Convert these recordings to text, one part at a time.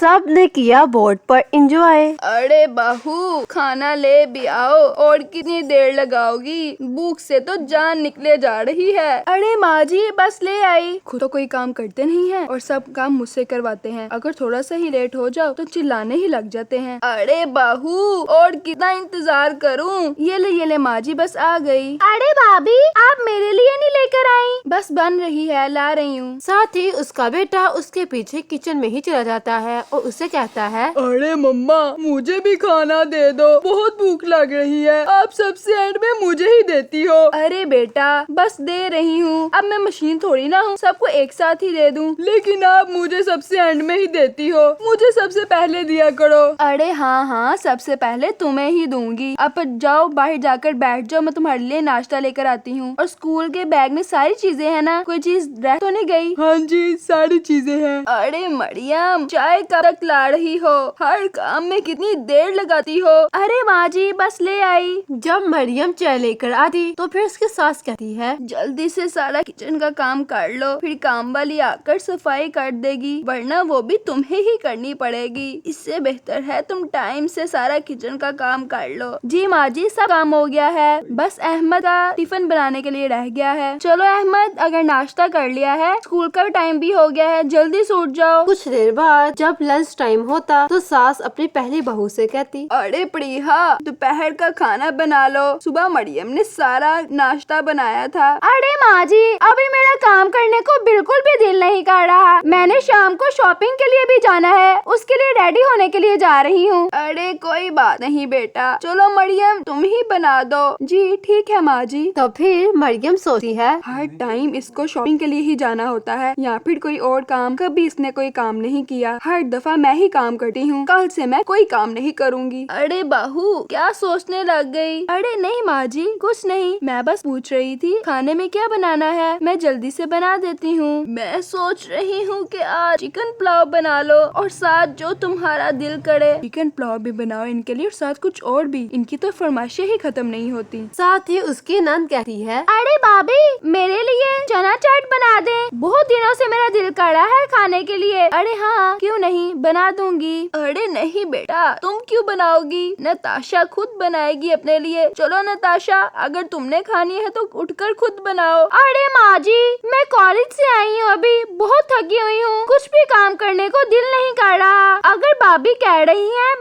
सब ने किया बोर्ड पर एंजॉय। अरे बहू खाना ले भी आओ, और कितनी देर लगाओगी? भूख से तो जान निकले जा रही है। अरे माँ जी बस ले आई। खुद तो कोई काम करते नहीं है और सब काम मुझसे करवाते हैं। अगर थोड़ा सा ही लेट हो जाओ तो चिल्लाने ही लग जाते हैं। अरे बहू और कितना इंतजार करूं? ये ले माँ जी बस आ गई। अरे भाभी आप मेरे लिए नहीं लेकर आई? बस बन रही है, ला रही हूँ। साथ ही उसका बेटा उसके पीछे किचन में ही चला जाता है और उसे कहता है, अरे मम्मा मुझे भी खाना दे दो, बहुत भूख लग रही है। आप सबसे एंड में मुझे ही देती हो। अरे बेटा बस दे रही हूँ, अब मैं मशीन थोड़ी ना हूँ सबको एक साथ ही दे दूँ। लेकिन आप मुझे सबसे एंड में ही देती हो, मुझे सबसे पहले दिया करो। अरे हाँ सबसे पहले तुम्हें ही दूंगी। अब जाओ बाहर जाकर बैठ जाओ, मैं तुम्हारे लिए नाश्ता लेकर आती हूँ। और स्कूल के बैग में सारी चीजें है ना, कोई चीज रह तो नहीं गई? हाँ जी सारी चीजें हैं। अरे मरियम चाय कब तक ला रही हो? हर काम में कितनी देर लगाती हो। अरे माँ जी बस ले आई। जब मरियम चाय लेकर आती तो फिर उसकी सास कहती है, जल्दी से सारा किचन का काम कर लो, फिर काम वाली आकर सफाई कर देगी, वरना वो भी तुम्हें ही करनी पड़ेगी। इससे बेहतर है तुम टाइम से सारा किचन का काम कर लो। जी माँ जी सब काम हो गया है, बस अहमद का टिफिन बनाने के लिए रह गया है। चलो अहमद अगर नाश्ता कर लिया है, स्कूल का टाइम भी हो गया है, जल्दी से उठ जाओ। कुछ देर बाद जब लंच टाइम होता तो सास अपनी पहली बहू से कहती, अरे प्रिया दोपहर का खाना बना लो, सुबह मरियम ने सारा नाश्ता बनाया था। अरे माँ जी अभी मेरा काम करने को बिल्कुल भी दिल नहीं कर रहा। मैंने शाम को शॉपिंग के लिए भी जाना है, उसके लिए रेडी होने के लिए जा रही हूँ। अरे कोई बात नहीं बेटा, चलो मरियम तुम ही बना दो। जी ठीक है माँ जी। तो फिर मरियम सोचती है, हर टाइम इसको शॉपिंग के लिए ही जाना होता है या फिर कोई और काम। कभी इसने कोई काम नहीं किया, हर दफा मैं ही काम करती हूँ। कल से मैं कोई काम नहीं करूँगी। अरे बहू क्या सोचने लग गई? अरे नहीं माँ जी कुछ नहीं, मैं बस पूछ रही थी खाने में क्या बनाना है, मैं जल्दी से बना देती हूँ। मैं सोच रही हूँ कि आज चिकन पुलाव बना लो और साथ जो तुम्हारा दिल करे। चिकन पुलाव भी बनाओ इनके लिए और साथ कुछ और भी, इनकी तो फरमाइशें ही खत्म नहीं होती। साथ ही उसकी नंद कहती है, अरे भाभी मेरे लिए चना चाट बना दे, बहुत दिनों से मेरा दिल कर रहा है खाने के लिए। अरे हाँ क्यों नहीं बना दूंगी। अरे नहीं बेटा तुम क्यों बनाओगी, नताशा खुद बनाएगी अपने लिए। चलो नताशा अगर तुमने खानी है तो उठकर खुद बनाओ। अरे माँ जी मैं कॉलेज से आई हूँ, अभी बहुत थकी हुई हूँ, कुछ भी काम करने को दिल नहीं कर रहा। अगर भाभी कह रही है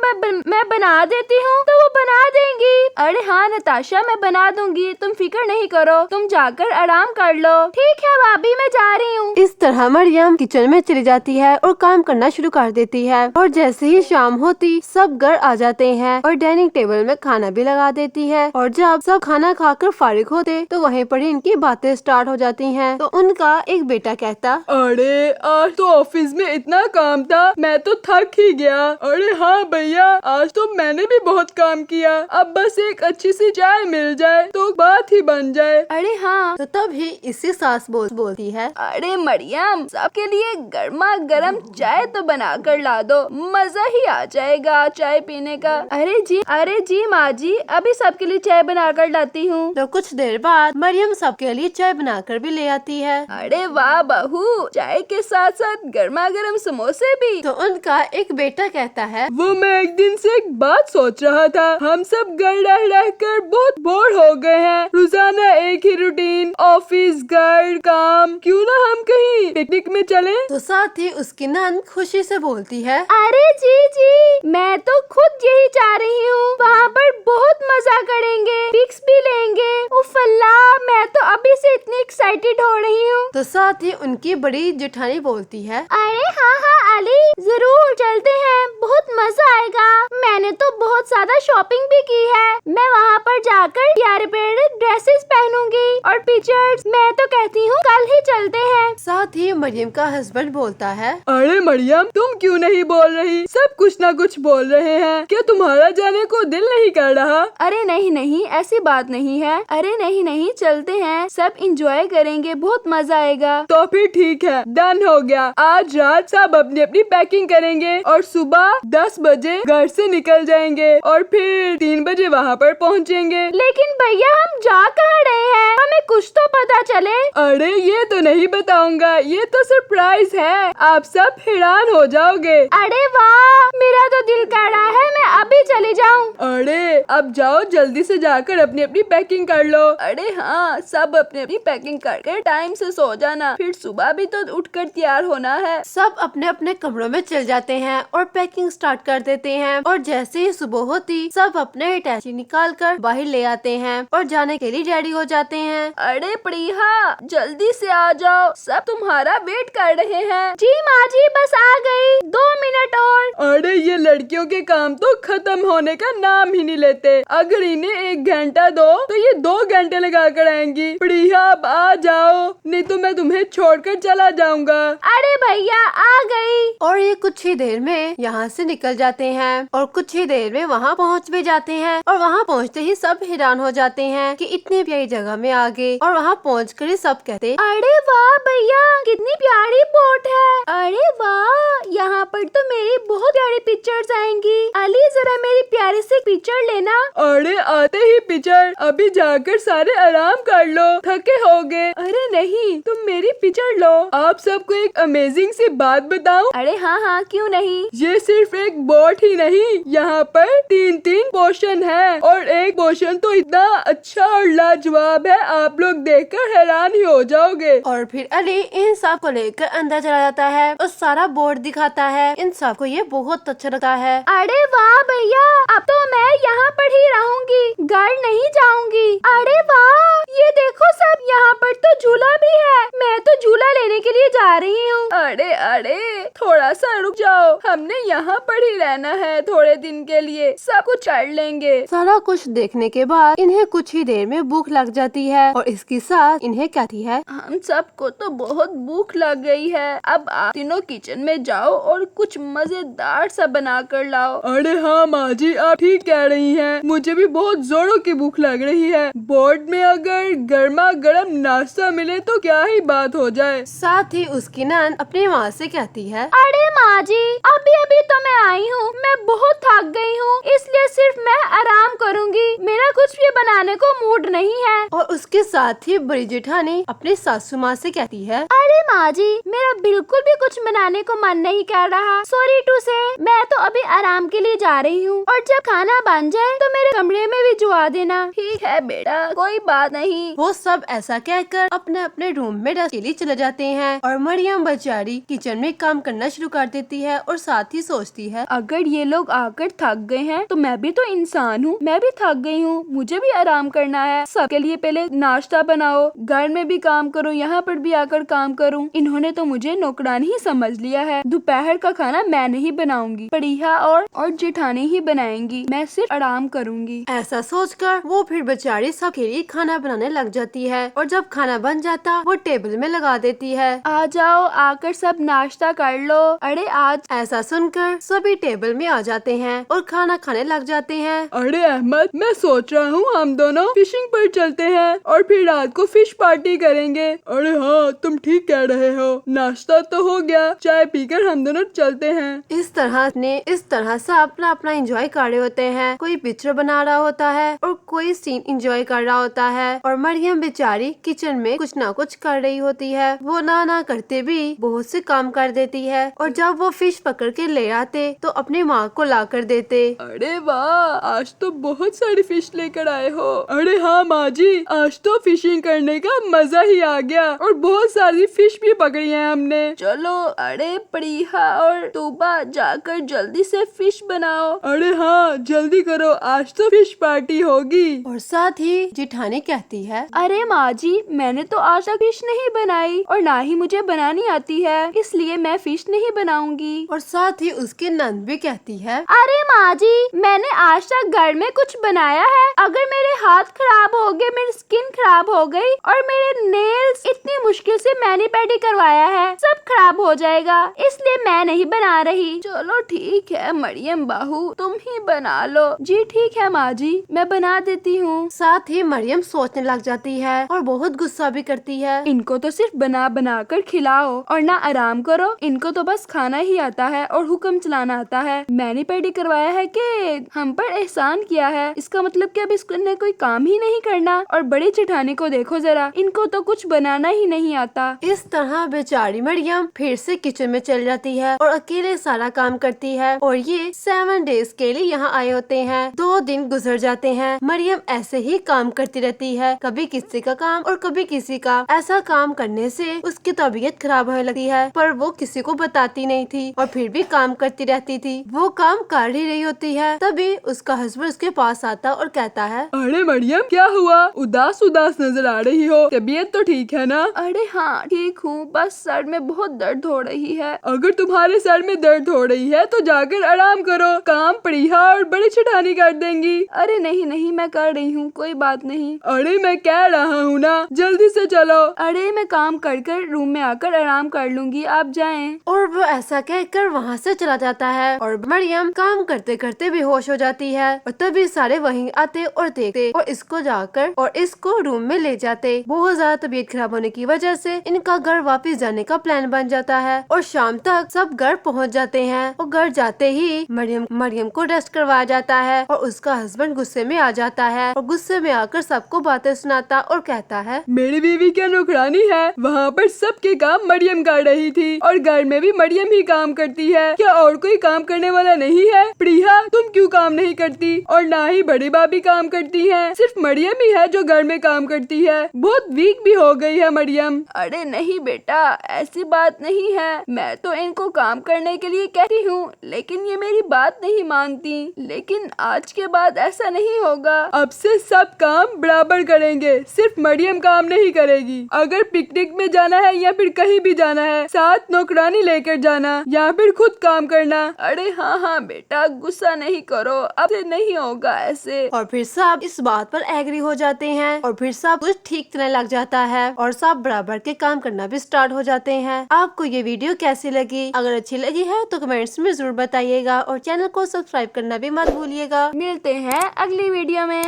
मैं बना देती हूँ तो वो बना देंगी। अरे हाँ नताशा मैं बना दूंगी, तुम फिक्र नहीं करो, तुम जाकर आराम कर लो। ठीक है भाभी मैं जा रही हूँ। इस तरह मरियम किचन में चली जाती है और काम करना शुरू कर देती है। और जैसे ही शाम होती सब घर आ जाते हैं और डाइनिंग टेबल में खाना भी लगा देती है। और जब सब खाना खाकर फारिग होते तो वहीं पर इनकी बातें स्टार्ट हो जाती हैं। तो उनका एक बेटा कहता, अरे आज तो ऑफिस में इतना काम था, मैं तो थक ही गया। अरे हाँ भैया आज तो मैंने भी बहुत काम किया, अब बस एक अच्छी सी चाय मिल जाए तो बात ही बन जाए। अरे हाँ। तो तभी इससे सास बोलती है, अरे मरियम सबके लिए गर्मा गर्म चाय तो बना कर ला दो, मजा ही आ जाएगा चाय पीने का। अरे जी माँ जी अभी सबके लिए चाय बना कर लाती हूँ। तो कुछ देर बाद मरियम सबके लिए चाय बनाकर भी ले आती है। अरे वाह बहू, चाय के साथ साथ गर्मा गर्म समोसे भी। तो उनका एक बेटा कहता है, वो मैं एक दिन से एक बात सोच रहा था, हम सब घर रह कर बहुत बोर हो गए हैं, रोजाना एक ही रूटीन, ऑफिस घर काम, क्यों ना हम कहीं पिकनिक में चलें? तो साथ ही उसकी नंद खुशी से बोलती है, अरे जी मैं तो खुद यही चाह रही हूँ, वहाँ पर बहुत मजा करेंगे, पिक्स भी लेंगे। उफ अल्लाह मैं तो अभी से इतनी एक्साइटेड हो रही हूँ। तो साथ ही उनकी बड़ी जेठानी बोलती है, अरे हाँ अली जरूर चलते हैं, बहुत मजा आएगा। मैंने तो बहुत ज्यादा शॉपिंग भी की है, मैं वहाँ पर जाकर प्यारे प्यारे ड्रेसेस पहनूंगी और पिक्चर्स। मैं तो कहती हूँ कल ही चलते हैं। साथ ही मरियम का हस्बैंड बोलता है, अरे मरियम तुम क्यों नहीं बोल रही, सब कुछ ना कुछ बोल रहे हैं, क्या तुम्हारा जाने को दिल नहीं कर रहा? अरे नहीं ऐसी बात नहीं है। अरे नहीं चलते हैं, सब इंजॉय करेंगे, बहुत मजा आएगा। तो फिर ठीक है, डन हो गया। आज रात सब अपनी अपनी पैकिंग पैकिंग करेंगे और सुबह 10 बजे घर से निकल जाएंगे और फिर 3 बजे वहाँ पर पहुँचेंगे। लेकिन भैया हम जा कहाँ रहे हैं, हमें कुछ तो पता चले। अरे ये तो नहीं बताऊंगा, ये तो सरप्राइज है, आप सब हैरान हो जाओगे। अरे वाह, मेरा तो दिल कर रहा है मैं अभी चली जाऊँ। अरे अब जाओ, जल्दी से जाकर अपनी अपनी पैकिंग कर लो। अरे हाँ, सब अपनी अपनी पैकिंग करके टाइम से सो जाना, फिर सुबह भी तो उठकर तैयार होना है। सब अपने अपने कमरों में चल जाते हैं और पैकिंग स्टार्ट कर देते हैं। और जैसे ही सुबह होती सब अपने अटैची निकाल कर बाहर ले आते हैं और जाने के लिए रेडी हो जाते हैं। अरे प्रिया, जल्दी से आ जाओ, सब तुम्हारा वेट कर रहे हैं। जी माँ जी, बस आ गई, 2 मिनट और। अरे ये लड़कियों के काम तो खत्म होने का नाम ही नहीं लेते। अगर इन्हें 1 घंटा दो तो ये 2 घंटे लगा कर आएंगी। प्रिया अब आ जाओ, नहीं तो मैं तुम्हें छोड़कर चला जाऊंगा। अरे भैया आ गई। और ये कुछ ही देर में यहाँ से निकल जाते हैं और कुछ ही देर में वहाँ पहुँच भी जाते हैं। और वहाँ पहुँचते ही सब हैरान हो जाते हैं कि इतनी प्यारी जगह में आ गए। और वहाँ पहुँच कर ही सब कहते, अरे वाह भैया, कितनी प्यारी बोट है। अरे वाह, यहाँ पर तो मेरी बहुत प्यारी पिक्चर्स आएंगी। अली जरा मेरी प्यारी सी पिक्चर लेना। अरे आते ही पिक्चर, अभी जाकर सारे आराम कर लो, थके होगे। अरे नहीं, तुम मेरी पिक्चर लो। आप सबको एक अमेजिंग सी बात बताऊं? अरे हाँ हाँ, क्यों नहीं। ये सिर्फ एक बोट ही नहीं, यहाँ पर 3 पोर्शन है और एक पोर्शन तो इतना अच्छा और लाजवाब है, आप लोग देखकर हैरान ही हो जाओगे। और फिर अली इन सब को लेकर अंदर चला जाता है और सारा बोर्ड दिखाता है। इन सब को ये बहुत अच्छा लगता है। अरे वाह भैया, अब तो मैं यहाँ पर ही रहूंगी, घर नहीं जाऊंगी। अरे वाह, ये देखो सब, यहाँ पर तो झूला भी है, मैं तो झूला लेने के लिए जा रही हूँ। अरे अरे, थोड़ा सा रुक जाओ, हमने यहाँ पर ही रहना है थोड़े दिन के लिए, सब कुछ कर लेंगे। सारा कुछ देखने के बाद इन्हें कुछ ही देर में भूख लग जाती है और इसके साथ इन्हें कहती है, हम सबको तो बहुत भूख लग गई है, अब आप तीनों किचन में जाओ और कुछ मजेदार सा बना कर लाओ। अरे हाँ माँ जी, आप ठीक कह रही हैं, मुझे भी बहुत जोरों की भूख लग रही है। बोर्ड में अगर गर्मा गर्म नाश्ता मिले तो क्या ही बात हो जाए। साथ ही उसकी नंद अपनी माँ से कहती है, अरे माँ जी, अभी अभी तो मैं आई हूँ, मैं बहुत थक गई हूँ, इसलिए सिर्फ मैं आराम करूँगी, मेरा कुछ भी बनाने को मूड नहीं है। और उसके साथ ही बड़ी जेठानी अपनी सासू माँ से कहती है, अरे माँ जी, मेरा बिल्कुल भी कुछ बनाने को मन नहीं कर रहा, सॉरी टू से, मैं तो अभी आराम के लिए जा रही हूँ, और जब खाना बन जाए तो मेरे कमरे में भिजवा देना। ठीक है बेटा, कोई बात नहीं। वो सब ऐसा कहकर अपने अपने रूम में रेस्ट के लिए चले जाते हैं। और मरियम बेचारी किचन में काम करना शुरू कर देती है और साथ ही सोचती है, अगर ये लोग आकर थक गए हैं तो मैं भी तो इंसान हूँ, मैं भी थक गई हूँ, मुझे भी आराम करना है। सबके लिए पहले नाश्ता बनाओ, घर में भी काम करो, यहाँ पर भी आकर काम करूँ। इन्होंने तो मुझे नौकरानी ही समझ लिया है। दोपहर का खाना मैं नहीं बनाऊंगी, पड़िया और जेठानी ही बनाएंगी, मैं सिर्फ आराम करूंगी। ऐसा सोचकर वो फिर बेचारी सबके लिए खाना बनाने लग जाती है। और जब खाना बन जाता वो टेबल में लगा देती है, आ जाओ, आकर सब नाश्ता कर लो। अरे आज ऐसा सुनकर सभी टेबल में आ जाते हैं और खाना खाने लग जाते हैं। अरे अहमद, मैं सोच रहा हूँ हम दोनों फिशिंग पर चलते हैं और फिर रात को फिश पार्टी करेंगे। अरे हाँ, तुम ठीक कह रहे हो, नाश्ता तो हो गया, चाय पीकर हम दोनों चलते हैं। इस तरह से अपना अपना एंजॉय कर रहे होते हैं। कोई पिक्चर बना रहा होता है और कोई सीन एंजॉय कर रहा होता है। और मरियम बेचारी किचन में कुछ ना कुछ कर रही होती है। वो ना करते भी बहुत से काम कर देती है। और जब वो फिश पकड़ के ले आते तो अपनी माँ को ला कर देते। अरे वाह, आज तो बहुत सारी फिश लेकर आए हो। अरे हाँ माँ जी, आज तो फिशिंग करने का मजा ही आ गया और बहुत सारी फिश भी पकड़ी है हमने। चलो, अरे प्रिया और तूबा जाकर जल्दी से फिश बनाओ। अरे हाँ, जल्दी करो, आज तो फिश पार्टी होगी। और साथ ही जेठानी कहती है, अरे माँ जी, मैंने तो आज तक फिश नहीं बनाई और ना ही मुझे बनानी आती है, इसलिए मैं फिश नहीं बनाऊंगी। और साथ ही उसकी नंद भी कहती है, अरे माँ जी, मैंने आज तक घर में कुछ बनाया है, अगर मेरे हाथ खराब हो गए, मेरी स्किन खराब हो गई और मेरे नेल्स इतनी मुश्किल से मैनी पेडी करवाया है, सब सब खराब हो जाएगा, इसलिए मैं नहीं बना रही। चलो ठीक है मरियम बहू, तुम ही बना लो। जी ठीक है माँ जी, मैं बना देती हूँ। साथ ही मरियम सोचने लग जाती है और बहुत गुस्सा भी करती है। इनको तो सिर्फ बना बना कर खिलाओ और ना आराम करो। इनको तो बस खाना ही आता है और हुक्म चलाना आता है। मैंने पैडी करवाया है कि हम पर एहसान किया है, इसका मतलब कि अब इसने कोई काम ही नहीं करना। और बड़ी जेठानी को देखो जरा, इनको तो कुछ बनाना ही नहीं आता। इस तरह बेचारी मरियम फिर से किचन में चल जाती है और अकेले सारा काम करती है। और ये 7 डेज के लिए यहाँ आए होते हैं। 2 दिन गुजर जाते हैं। मरियम ऐसे ही काम करती रहती है, कभी किसी का काम और कभी किसी का। ऐसा काम करने से उसकी तबीयत खराब होने लगती है, पर वो किसी को बताती नहीं थी और फिर भी काम करती रहती थी। वो काम कर ही रही होती है, तभी उसका हस्बैंड उसके पास आता और कहता है, अरे मरियम क्या हुआ, उदास उदास नजर आ रही हो, तबीयत तो ठीक है ना? अरे हाँ ठीक हूँ, बस सर में बहुत दर्द हो रही है। अगर तुम्हारे सर में दर्द हो रही है तो जाकर आराम करो, काम पड़ीहा और बड़ी छिटानी कर देंगी। अरे नहीं नहीं मैं कर रही हूँ, कोई बात नहीं। अरे मैं कह रहा हूँ ना, जल्दी से चलो। अरे मैं काम कर कर रूम में आकर आराम कर लूंगी, आप जाएं। और वो ऐसा कहकर वहाँ से चला जाता है और मरियम काम करते करते बेहोश हो जाती है। और तभी सारे वहीं आते और देखते और इसको जाकर और इसको रूम में ले जाते। बहुत ज्यादा तबीयत खराब होने की वजह से इनका घर वापस जाने का प्लान बन जाता है और शाम तक सब घर पहुँच जाते हैं। और घर जाते ही मरियम को रेस्ट करवाया जाता है और उसका हस्बैंड गुस्से में आ जाता है और गुस्से में आकर सबको बातें सुनाता और कहता है, मेरी बीवी क्या नौकरानी है, वहाँ पर सबके काम मरियम कर रही थी और घर में भी मरियम ही काम करती है, क्या और कोई काम करने वाला नहीं है? प्रिया तुम क्यों काम नहीं करती? और ना ही बड़ी भाभी काम करती है, सिर्फ मरियम ही है जो घर में काम करती है। बहुत वीक भी हो गई है मरियम। अरे नहीं बेटा, ऐसी बात नहीं है, मैं तो इनको काम करने के लिए कहती हूँ, लेकिन ये मेरी बात नहीं मानती। लेकिन आज के बाद ऐसा नहीं होगा, अब से सब काम बराबर करेंगे, सिर्फ मरियम काम नहीं करेगी। अगर पिकनिक में जाना है या फिर कहीं भी जाना है, साथ नौकरानी लेकर जाना या फिर खुद काम करना। अरे हाँ हाँ बेटा, गुस्सा नहीं करो, अब से नहीं होगा ऐसे। और फिर सब इस बात पर एग्री हो जाते हैं और फिर सब कुछ ठीक चलने लग जाता है और सब बराबर के काम करना भी स्टार्ट हो जाते हैं। आपको ये वीडियो कैसी लगी? अगर अच्छी लगी है तो कमेंट्स में जरूर बताइएगा और चैनल को सब्सक्राइब करना भी मत भूलिएगा। मिलते हैं अगली वीडियो में।